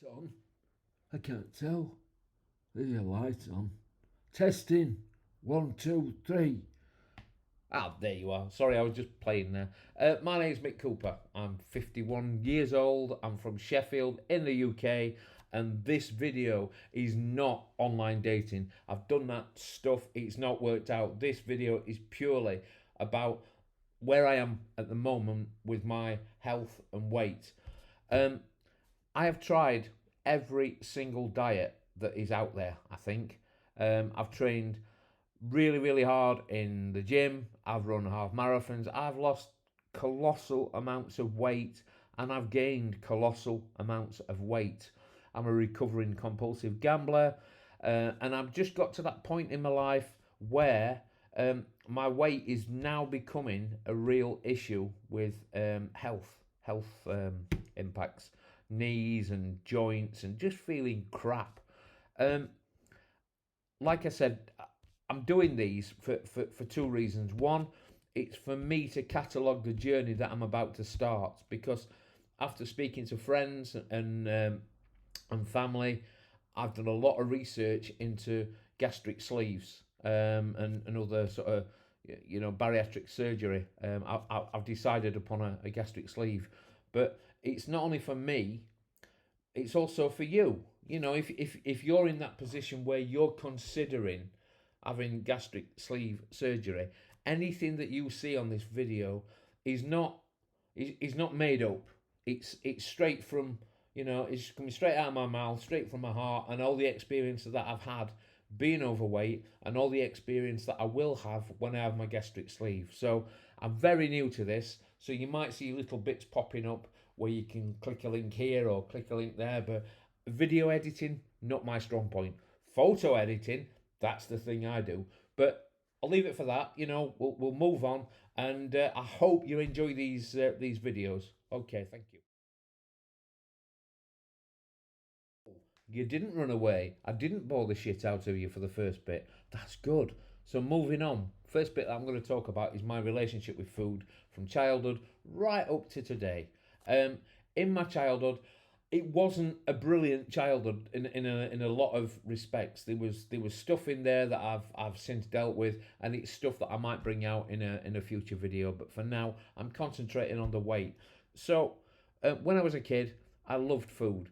On? I can't tell. There's your light on. Testing. 1, 2, 3. Ah, there you are. Sorry, I was just playing there. My name's Mick Cooper. I'm 51 years old. I'm from Sheffield in the UK. And this video is not online dating. I've done that stuff. It's not worked out. This video is purely about where I am at the moment with my health and weight. Um, I have tried every single diet that is out there, I think. I've trained really, really hard in the gym. I've run half marathons. I've lost colossal amounts of weight and I've gained colossal amounts of weight. I'm a recovering compulsive gambler, and I've just got to that point in my life where my weight is now becoming a real issue with health impacts, knees and joints, and just feeling crap. Um, like I said, I'm doing these for two reasons. One, it's for me to catalogue the journey that I'm about to start, because after speaking to friends and family, I've done a lot of research into gastric sleeves, and other sort of bariatric surgery. I've decided upon a gastric sleeve, but it's not only for me, it's also for you. If you're in that position where you're considering having gastric sleeve surgery, anything that you see on this video is not made up. It's straight from, it's coming straight out of my mouth, straight from my heart, and all the experience that I've had being overweight, and all the experience that I will have when I have my gastric sleeve. So I'm very new to this, so you might see little bits popping up where you can click a link here or click a link there, but video editing, not my strong point. Photo editing, that's the thing I do. But I'll leave it for that. We'll move on, and I hope you enjoy these videos. Okay, thank you. You didn't run away. I didn't bore the shit out of you for the first bit. That's good. So moving on. First bit that I'm going to talk about is my relationship with food from childhood right up to today. Um, in my childhood, it wasn't a brilliant childhood in a lot of respects. There was stuff in there that I've since dealt with, and it's stuff that I might bring out in a future video. But for now, I'm concentrating on the weight. So when I was a kid, I loved food.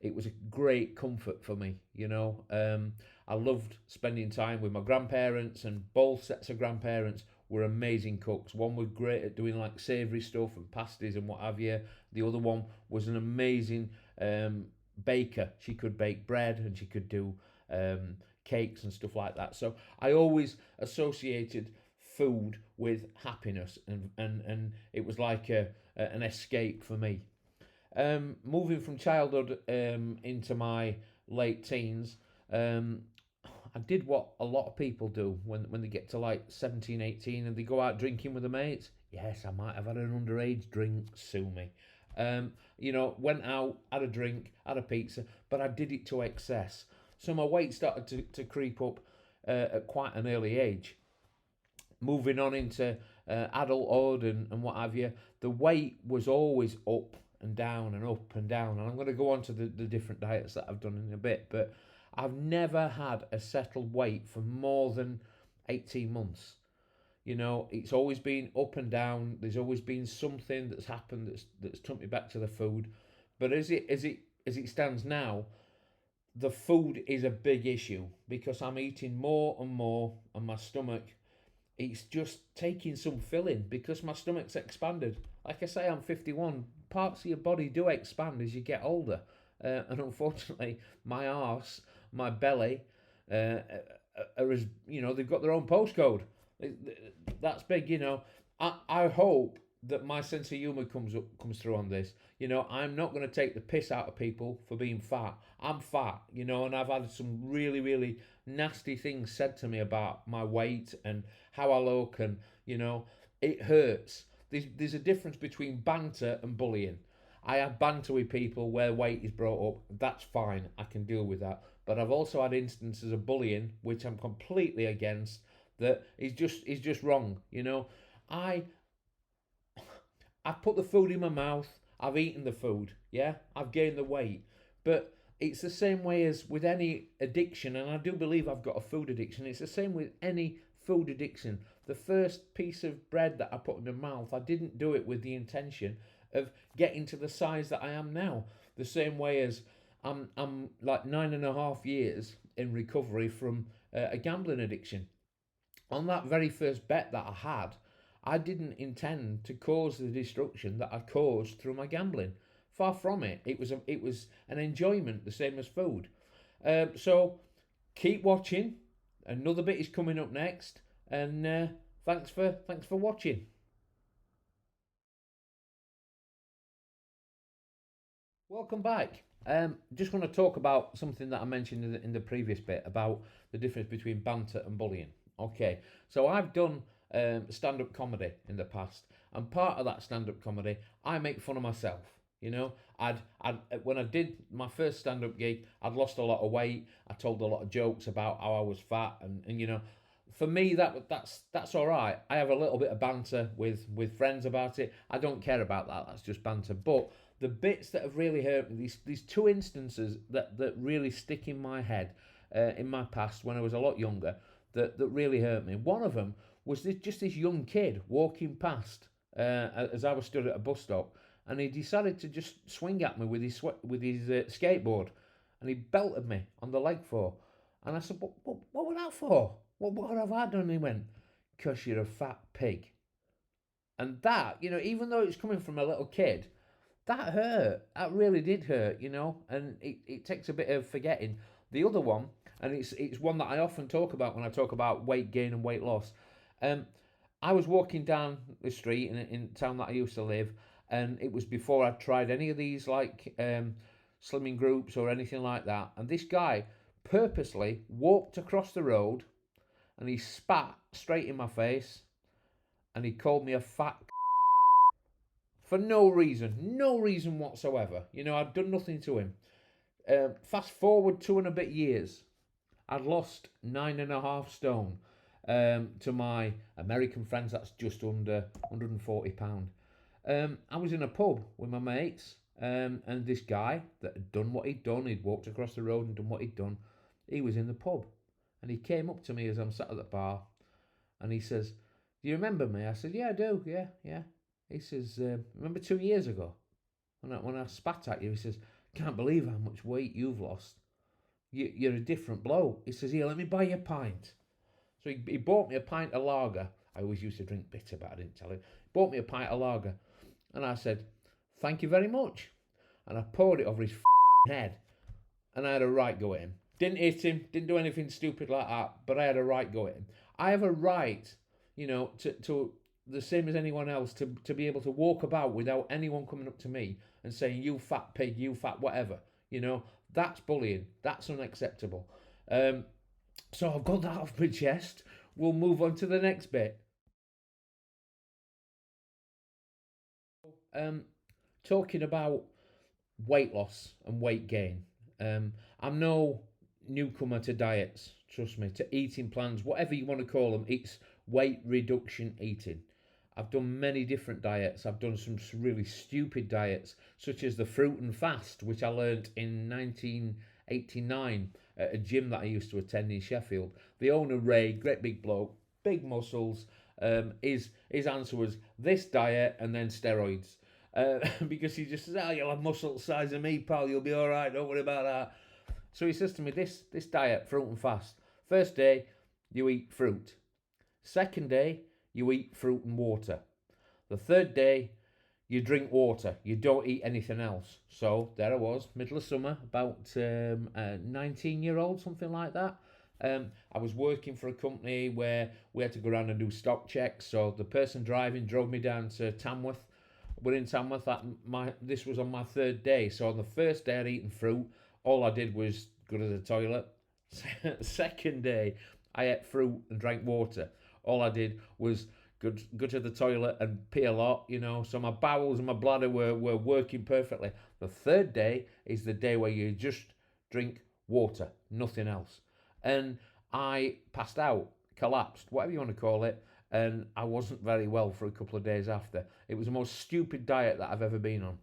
It was a great comfort for me. I loved spending time with my grandparents, and both sets of grandparents were amazing cooks. One was great at doing like savoury stuff and pasties and what have you. The other one was an amazing baker. She could bake bread and she could do cakes and stuff like that. So I always associated food with happiness, and it was like an escape for me. Moving from childhood into my late teens, I did what a lot of people do when they get to like 17, 18, and they go out drinking with their mates. Yes, I might have had an underage drink, sue me. Went out, had a drink, had a pizza, but I did it to excess. So my weight started to creep up at quite an early age. Moving on into adulthood and what have you, the weight was always up and down and up and down. And I'm going to go on to the different diets that I've done in a bit, but I've never had a settled weight for more than 18 months. It's always been up and down. There's always been something that's happened that's took me back to the food. But as it stands now, the food is a big issue because I'm eating more and more, and my stomach, it's just taking some filling because my stomach's expanded. Like I say, I'm 51. Parts of your body do expand as you get older, and unfortunately, my arse, my belly, are as they've got their own postcode. That's big. I hope that my sense of humour comes through on this. I'm not going to take the piss out of people for being fat. I'm fat, and I've had some really, really nasty things said to me about my weight and how I look, and it hurts. There's a difference between banter and bullying. I have banter with people where weight is brought up. That's fine. I can deal with that. But I've also had instances of bullying, which I'm completely against. That is just wrong. I put the food in my mouth. I've eaten the food, yeah, I've gained the weight. But it's the same way as with any addiction, and I do believe I've got a food addiction. It's the same with any food addiction. The first piece of bread that I put in my mouth, I didn't do it with the intention of getting to the size that I am now. The same way as I'm like 9.5 years in recovery from a gambling addiction. On that very first bet that I had, I didn't intend to cause the destruction that I caused through my gambling. Far from it. It was an enjoyment, the same as food. So keep watching. Another bit is coming up next, and thanks for watching. Welcome back. Just want to talk about something that I mentioned in the previous bit about the difference between banter and bullying. Okay, so I've done stand-up comedy in the past, and part of that stand-up comedy, I make fun of myself. You know, I'd when I did my first stand-up gig, I'd lost a lot of weight. I told a lot of jokes about how I was fat, and you know, for me that's all right. I have a little bit of banter with friends about it. I don't care about that. That's just banter. But the bits that have really hurt me, these two instances that really stick in my head in my past when I was a lot younger, that really hurt me. One of them was this young kid walking past as I was stood at a bus stop, and he decided to just swing at me with his skateboard, and he belted me on the leg for. And I said, what was that for? What have I done? And he went, "'Cause you're a fat pig." And that, you know, even though it's coming from a little kid, that hurt. That really did hurt, you know, and it takes a bit of forgetting. The other one, and it's one that I often talk about when I talk about weight gain and weight loss. I was walking down the street in town that I used to live, and it was before I'd tried any of these like slimming groups or anything like that. And this guy purposely walked across the road, and he spat straight in my face, and he called me a fat for no reason whatsoever. You know, I'd done nothing to him. Fast forward 2.5 years, I'd lost 9.5 stone. To my American friends, that's just under £140. I was in a pub with my mates, and this guy that had done what he'd done, he'd walked across the road and done what he'd done, he was in the pub. And he came up to me as I'm sat at the bar, and he says, "Do you remember me?" I said, "Yeah, I do, yeah." He says, "Remember 2 years ago when I spat at you?" He says, "Can't believe how much weight you've lost. You're a different bloke." He says, "Here, let me buy you a pint." So he bought me a pint of lager. I always used to drink bitter, but I didn't tell him. He bought me a pint of lager. And I said, "Thank you very much." And I poured it over his head. And I had a right go at him. Didn't hit him, didn't do anything stupid like that, but I had a right go at him. I have a right, you know, to the same as anyone else, to be able to walk about without anyone coming up to me and saying, "You fat pig, you fat whatever." You know, that's bullying. That's unacceptable. So I've got that off my chest. We'll move on to the next bit. Talking about weight loss and weight gain. I'm no newcomer to diets, trust me, to eating plans, whatever you want to call them. It's weight reduction eating. I've done many different diets. I've done some really stupid diets, such as the fruit and fast, which I learnt in 1989 at a gym that I used to attend in Sheffield. The owner, Ray, great big bloke, big muscles. His answer was this diet and then steroids. Because he just says, "Oh, you'll have muscle the size of me, pal. You'll be all right. Don't worry about that." So he says to me, this diet, fruit and fast. First day, you eat fruit. Second day, you eat fruit and water. The third day, you drink water. You don't eat anything else. So there I was, middle of summer, about 19-year-old, something like that. I was working for a company where we had to go around and do stock checks. So the person driving drove me down to Tamworth. We're in Tamworth. This was on my third day. So on the first day, I'd eaten fruit. All I did was go to the toilet. Second day, I ate fruit and drank water. All I did was go to the toilet and pee a lot, you know, so my bowels and my bladder were working perfectly. The third day is the day where you just drink water, nothing else. And I passed out, collapsed, whatever you want to call it, and I wasn't very well for a couple of days after. It was the most stupid diet that I've ever been on.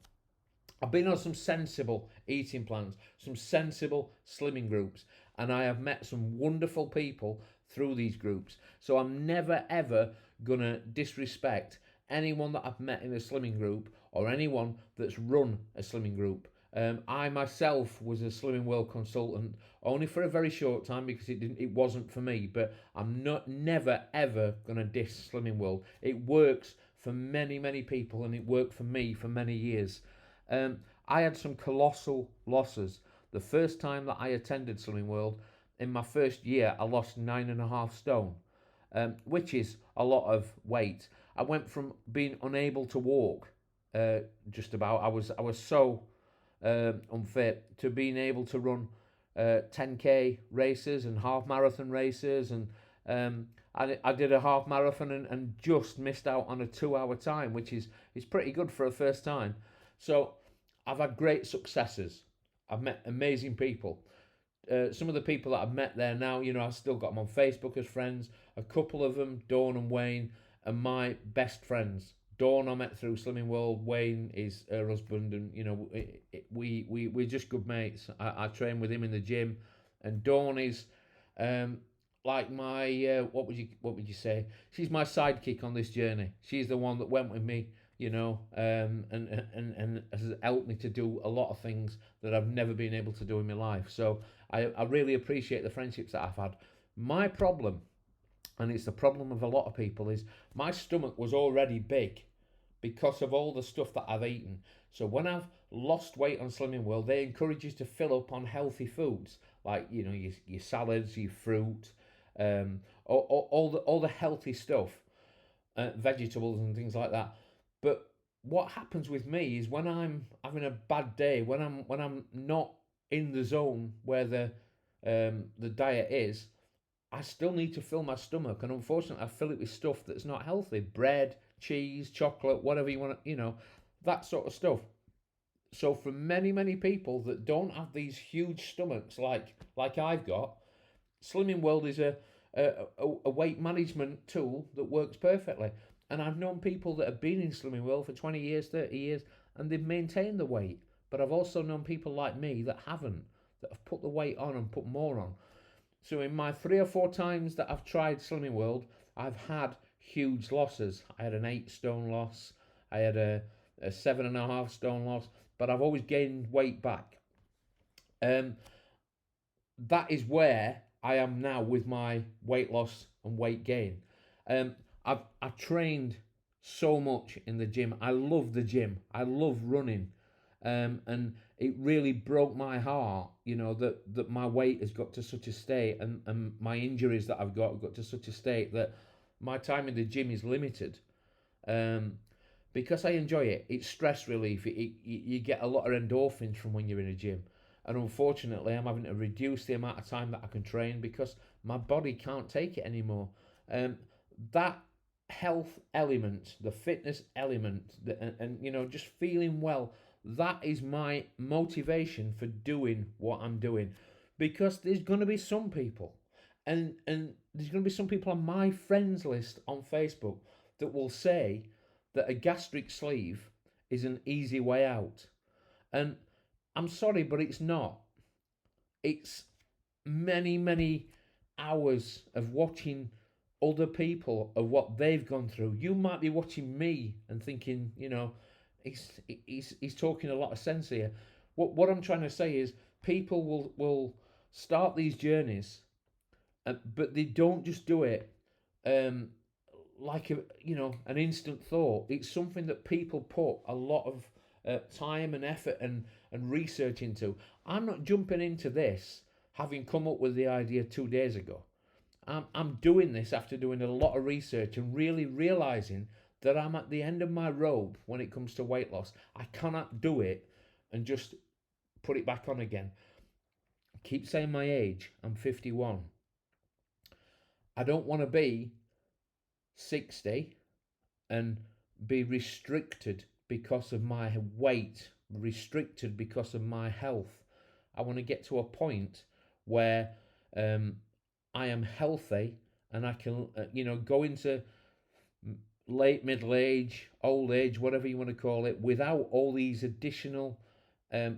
I've been on some sensible eating plans, some sensible slimming groups, and I have met some wonderful people through these groups. So I'm never ever gonna disrespect anyone that I've met in a slimming group or anyone that's run a slimming group. I myself was a Slimming World consultant only for a very short time because it wasn't for me. But I'm not never ever gonna diss Slimming World. It works for many people, and it worked for me for many years. I had some colossal losses. The first time that I attended Slimming World, in my first year, I lost 9.5 stone, which is a lot of weight. I went from being unable to walk, just about. I was so unfit, to being able to run 10k races and half marathon races, and I did a half marathon and just missed out on a 2 hour time, which is pretty good for a first time. So I've had great successes. I've met amazing people. Some of the people that I've met there now, I've still got them on Facebook as friends. A couple of them, Dawn and Wayne, are my best friends. Dawn I met through Slimming World. Wayne is her husband, and we're just good mates. I train with him in the gym, and Dawn is like my what would you say? She's my sidekick on this journey. She's the one that went with me, and has helped me to do a lot of things that I've never been able to do in my life. So I really appreciate the friendships that I've had. My problem, and it's the problem of a lot of people, is my stomach was already big because of all the stuff that I've eaten. So when I've lost weight on Slimming World, they encourage you to fill up on healthy foods, like your salads, your fruit, all the healthy stuff, vegetables and things like that. But what happens with me is when I'm having a bad day, when I'm not in the zone where the diet is, I still need to fill my stomach, and unfortunately, I fill it with stuff that's not healthy: bread, cheese, chocolate, whatever you want, that sort of stuff. So for many people that don't have these huge stomachs like I've got, Slimming World is a weight management tool that works perfectly. And I've known people that have been in Slimming World for 20 years, 30 years, and they've maintained the weight. But I've also known people like me that haven't, that have put the weight on and put more on. So in my 3 or 4 times that I've tried Slimming World, I've had huge losses. I had an 8 stone loss. I had a 7.5 stone loss, but I've always gained weight back. That is where I am now with my weight loss and weight gain. I've trained so much in the gym. I love the gym. I love running. And it really broke my heart, that my weight has got to such a state, and my injuries that I've got to such a state that my time in the gym is limited. Because I enjoy it. It's stress relief. You get a lot of endorphins from when you're in a gym. And unfortunately, I'm having to reduce the amount of time that I can train because my body can't take it anymore. That health element, the fitness element, and just feeling well, that is my motivation for doing what I'm doing. Because there's going to be some people, and there's going to be some people on my friends list on Facebook that will say that a gastric sleeve is an easy way out. And I'm sorry, but it's not. It's many hours of watching other people, of what they've gone through. You might be watching me and thinking, he's talking a lot of sense here. What I'm trying to say is, people will start these journeys, but they don't just do it like an instant thought. It's something that people put a lot of time and effort and research into. I'm not jumping into this having come up with the idea 2 days ago. I'm doing this after doing a lot of research and really realizing that I'm at the end of my rope when it comes to weight loss. I cannot do it and just put it back on again. I keep saying my age. I'm 51. I don't want to be 60 and be restricted because of my weight, restricted because of my health. I want to get to a point where I am healthy and I can, go into late middle age, old age, whatever you want to call it, without all these additional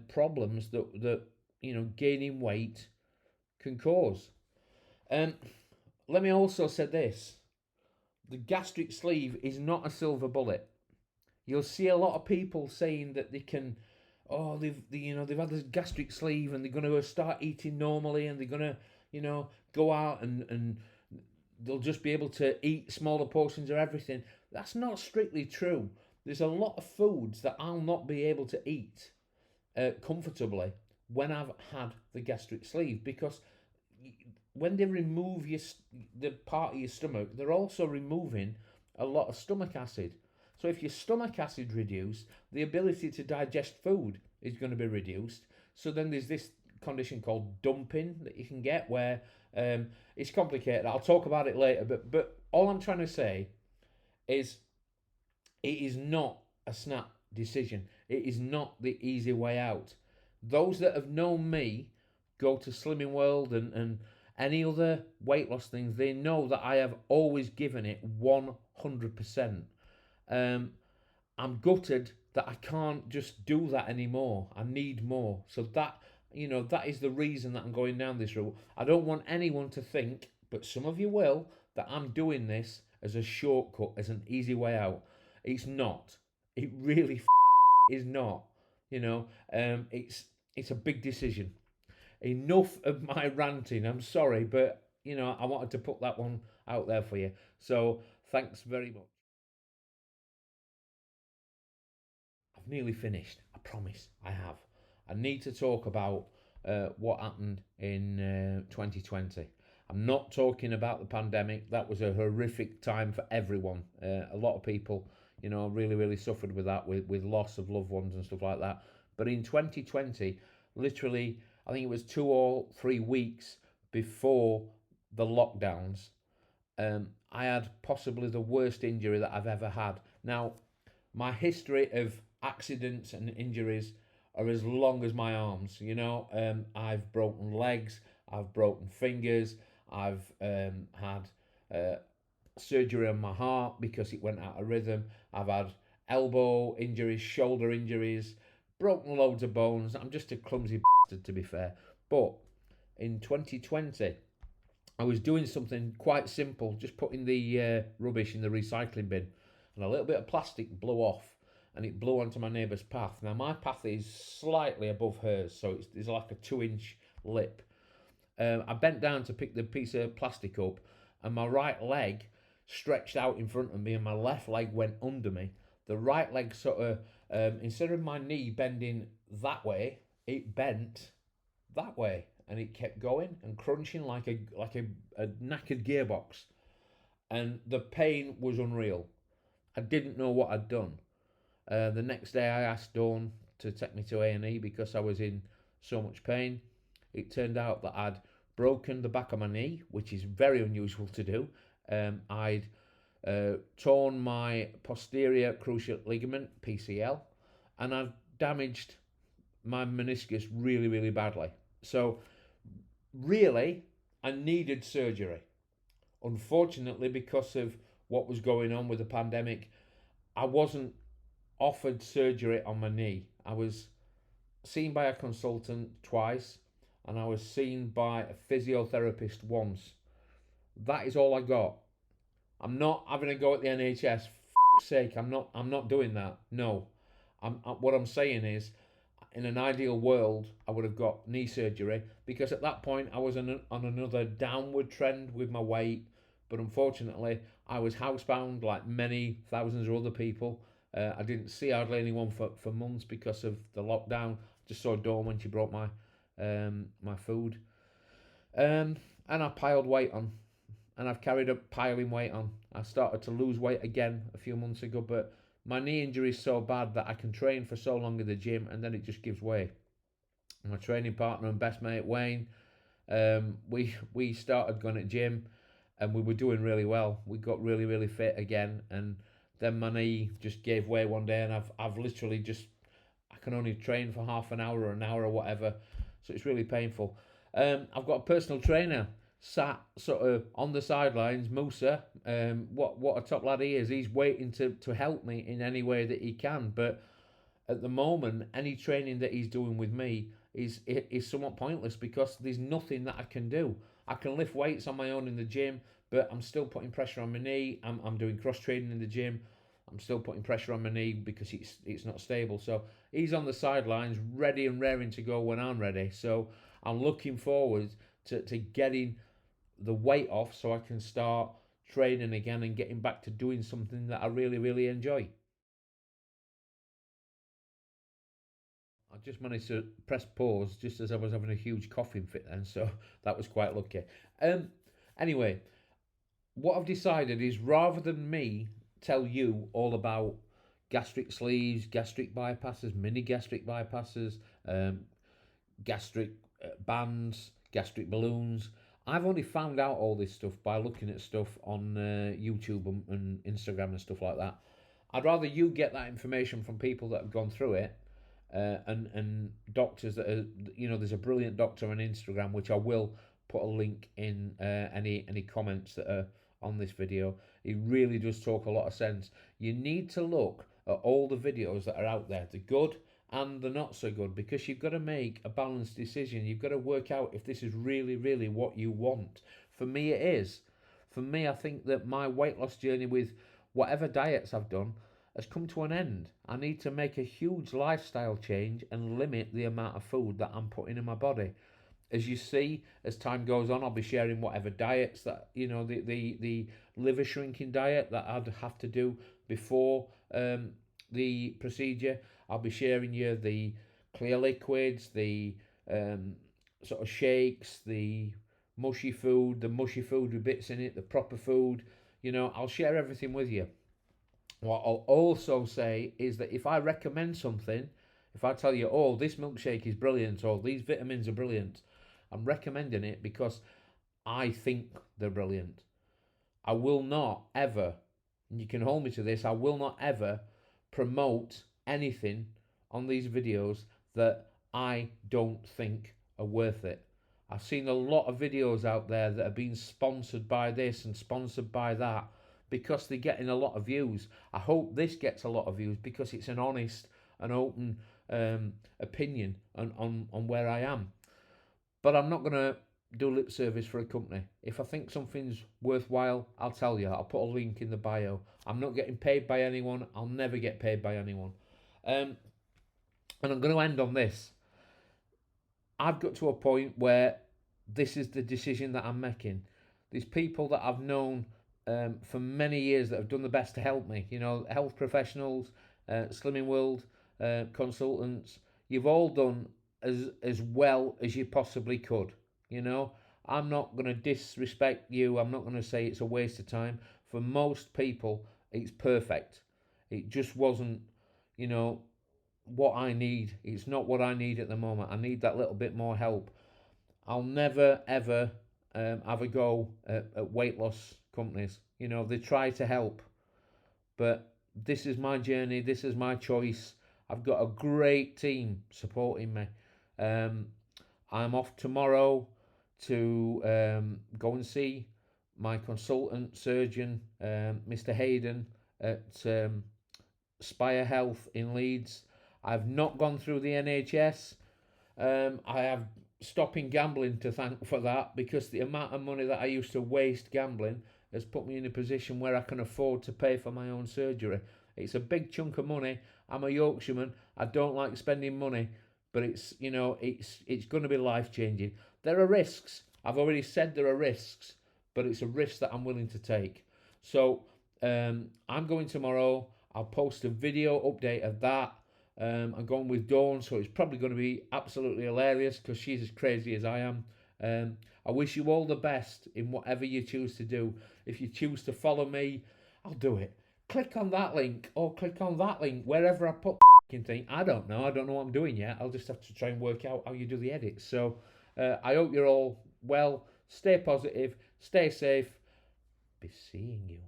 problems that gaining weight can cause. Um, Let me also say this: the gastric sleeve is not a silver bullet. You'll see a lot of people saying that they can, oh, they've had this gastric sleeve and they're going to start eating normally and they're going to, go out and they'll just be able to eat smaller portions of everything. That's not strictly true. There's a lot of foods that I'll not be able to eat comfortably when I've had the gastric sleeve, because when they remove the part of your stomach, they're also removing a lot of stomach acid. So if your stomach acid reduced, the ability to digest food is going to be reduced. So then there's this condition called dumping that you can get, where it's complicated. I'll talk about it later, but all I'm trying to say is it is not a snap decision. It is not the easy way out. Those that have known me, go to Slimming World and any other weight loss things, they know that I have always given it 100%. I'm gutted that I can't just do that anymore. I need more. So that is the reason that I'm going down this route. I don't want anyone to think, but some of you will, that I'm doing this as a shortcut, as an easy way out. It's not. It really is not. It's a big decision. Enough of my ranting. I'm sorry, but I wanted to put that one out there for you. So thanks very much. I've nearly finished. I promise. I have. I need to talk about what happened in 2020. I'm not talking about the pandemic. That was a horrific time for everyone. A lot of people, really, really suffered with that, with loss of loved ones and stuff like that. But in 2020, literally, I think it was 2 or 3 weeks before the lockdowns, I had possibly the worst injury that I've ever had. Now, my history of accidents and injuries are as long as my arms. I've broken legs, I've broken fingers, I've had surgery on my heart because it went out of rhythm. I've had elbow injuries, shoulder injuries, broken loads of bones. I'm just a clumsy bastard, to be fair. But in 2020, I was doing something quite simple, just putting the rubbish in the recycling bin, and a little bit of plastic blew off, and it blew onto my neighbour's path. Now, my path is slightly above hers, so there's like a 2-inch lip. I bent down to pick the piece of plastic up, and my right leg stretched out in front of me, and my left leg went under me. The right leg sort of, instead of my knee bending that way, it bent that way, and it kept going and crunching like a knackered gearbox, and the pain was unreal. I didn't know what I'd done. The next day, I asked Dawn to take me to A&E because I was in so much pain. It turned out that I'd broken the back of my knee, which is very unusual to do. I'd torn my posterior cruciate ligament, PCL, and I'd damaged my meniscus really, really badly. So, really, I needed surgery. Unfortunately, because of what was going on with the pandemic, I wasn't offered surgery on my knee. I was seen by a consultant twice, and I was seen by a physiotherapist once. That is all I got. I'm not having a go at the NHS. For sake, I'm not doing that. No. What I'm saying is, in an ideal world, I would have got knee surgery, because at that point I was on another downward trend with my weight. But unfortunately, I was housebound like many thousands of other people. I didn't see hardly anyone for months because of the lockdown. Just saw Dawn when she brought my food. And I piled weight on. And I've carried up piling weight on. I started to lose weight again a few months ago, but my knee injury is so bad that I can train for so long in the gym and then it just gives way. My training partner and best mate, Wayne, we started going to gym and we were doing really well. We got really, really fit again, and then my knee just gave way one day, and I've literally just, I can only train for half an hour or an hour or whatever, so it's really painful. I've got a personal trainer sat sort of on the sidelines, Musa. What a top lad he is. He's waiting to help me in any way that he can. But at the moment, any training that he's doing with me is somewhat pointless because there's nothing that I can do. I can lift weights on my own in the gym, but I'm still putting pressure on my knee. I'm doing cross training in the gym. I'm still putting pressure on my knee because it's not stable. So he's on the sidelines, ready and raring to go when I'm ready. So I'm looking forward to getting the weight off so I can start training again and getting back to doing something that I really, really enjoy. I just managed to press pause just as I was having a huge coughing fit then, so that was quite lucky. Um, anyway, what I've decided is rather than me tell you all about gastric sleeves, gastric bypasses, mini gastric bypasses, um, gastric bands, gastric balloons, I've only found out all this stuff by looking at stuff on YouTube and Instagram and stuff like that. I'd rather you get that information from people that have gone through it, and doctors that are, there's a brilliant doctor on Instagram, which I will put a link in any comments that are on this video. He really does talk a lot of sense. You need to look at all the videos that are out there, the good and the not so good, because you've got to make a balanced decision. You've got to work out if this is really, really what you want. For me, it is. For me, I think that my weight loss journey with whatever diets I've done has come to an end. I need to make a huge lifestyle change and limit the amount of food that I'm putting in my body. As you see, as time goes on, I'll be sharing whatever diets that, the liver shrinking diet that I'd have to do before the procedure. I'll be sharing you the clear liquids, the sort of shakes, the mushy food with bits in it, the proper food. I'll share everything with you. What I'll also say is that if I recommend something, if I tell you, oh, this milkshake is brilliant, or these vitamins are brilliant, I'm recommending it because I think they're brilliant. I will not ever, and you can hold me to this, I will not ever promote anything on these videos that I don't think are worth it. I've seen a lot of videos out there that have been sponsored by this and sponsored by that because they're getting a lot of views. I hope this gets a lot of views because it's an honest and open opinion on where I am. But I'm not going to do lip service for a company. If I think something's worthwhile, I'll tell you. I'll put a link in the bio. I'm not getting paid by anyone. I'll never get paid by anyone. And I'm going to end on this. I've got to a point where this is the decision that I'm making. There's people that I've known for many years that have done the best to help me. Health professionals, Slimming World consultants. You've all done as well as you possibly could. I'm not going to disrespect you. I'm not going to say it's a waste of time. For most people, it's perfect. It just wasn't, what I need. It's not what I need at the moment. I need that little bit more help. I'll never, ever have a go at weight loss companies. They try to help. But this is my journey. This is my choice. I've got a great team supporting me. I'm off tomorrow to go and see my consultant surgeon, Mr. Hayden, at Spire Health in Leeds. I've not gone through the NHS. I have stopping gambling to thank for that, because the amount of money that I used to waste gambling has put me in a position where I can afford to pay for my own surgery. It's a big chunk of money. I'm a Yorkshireman. I don't like spending money, but it's going to be life-changing. There are risks. I've already said there are risks, but it's a risk that I'm willing to take. So I'm going tomorrow. I'll post a video update of that. I'm going with Dawn, so it's probably going to be absolutely hilarious because she's as crazy as I am. I wish you all the best in whatever you choose to do. If you choose to follow me, I'll do it. Click on that link or click on that link, wherever I put the thing. I don't know what I'm doing yet. I'll just have to try and work out how you do the edits. So I hope you're all well. Stay positive, stay safe. Be seeing you.